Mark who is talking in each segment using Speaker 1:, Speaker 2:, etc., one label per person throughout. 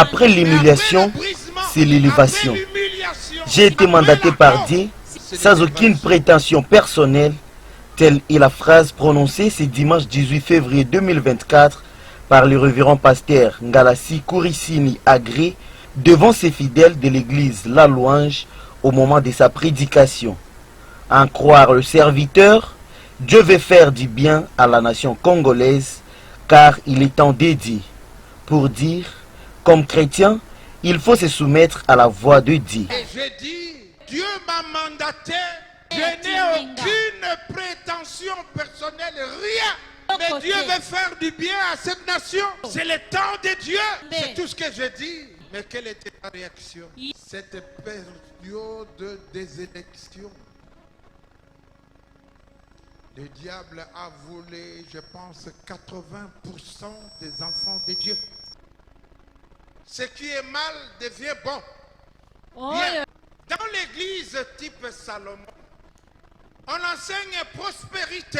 Speaker 1: Après l'humiliation, c'est l'élévation. J'ai été mandaté par Dieu sans aucune prétention personnelle. Telle est la phrase prononcée ce dimanche 18 février 2024 par le révérend pasteur Ngalassi Kourissini Agré devant ses fidèles de l'église La Louange au moment de sa prédication. À en croire le serviteur, Dieu veut faire du bien à la nation congolaise car il est temps dédié. Pour dire, comme chrétien, il faut se soumettre à la voix de Dieu.
Speaker 2: Et je dis, Dieu m'a mandaté, je n'ai aucune prétention personnelle, rien. Mais Dieu veut faire du bien à cette nation. C'est le temps de Dieu. C'est tout ce que je dis. Mais quelle était ta réaction? Cette période des élections, le diable a volé, je pense, 80% des enfants de Dieu. Ce qui est mal devient bon. Bien. Dans l'église type Salomon, on enseigne prospérité.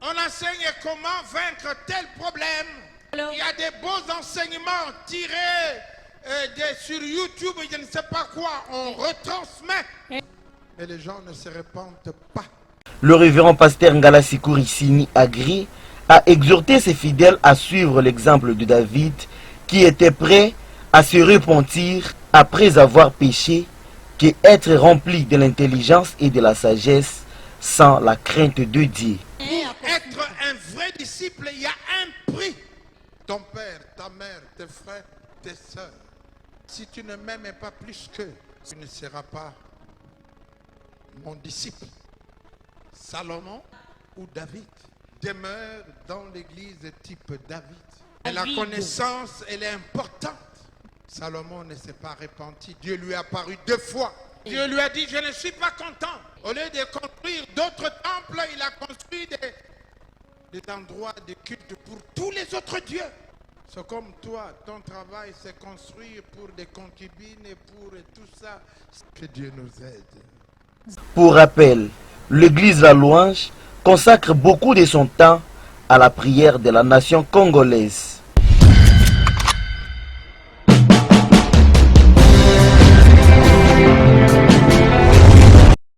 Speaker 2: On enseigne comment vaincre tel problème. Il y a des beaux enseignements tirés sur YouTube, je ne sais pas quoi, on retransmet. Mais les gens ne se répandent pas.
Speaker 1: Le révérend pasteur Ngalassi Kourissini Agré a exhorté ses fidèles à suivre l'exemple de David qui était prêt à se repentir après avoir péché, qu'être rempli de l'intelligence et de la sagesse sans la crainte de Dieu.
Speaker 2: Pour être un vrai disciple, il y a un prix. Ton père, ta mère, tes frères, tes soeurs. Si tu ne m'aimes pas plus qu'eux, tu ne seras pas mon disciple. Salomon ou David demeure dans l'église type David. Et la connaissance, elle est importante. Salomon ne s'est pas repenti. Dieu lui a apparu 2 fois. Dieu lui a dit, je ne suis pas content. Au lieu de construire d'autres temples, il a construit des endroits de culte pour tous les autres dieux. C'est comme toi, ton travail c'est construire pour des concubines et pour tout ça. Que Dieu nous aide.
Speaker 1: Pour rappel, l'église La Louange consacre beaucoup de son temps à la prière de la nation congolaise.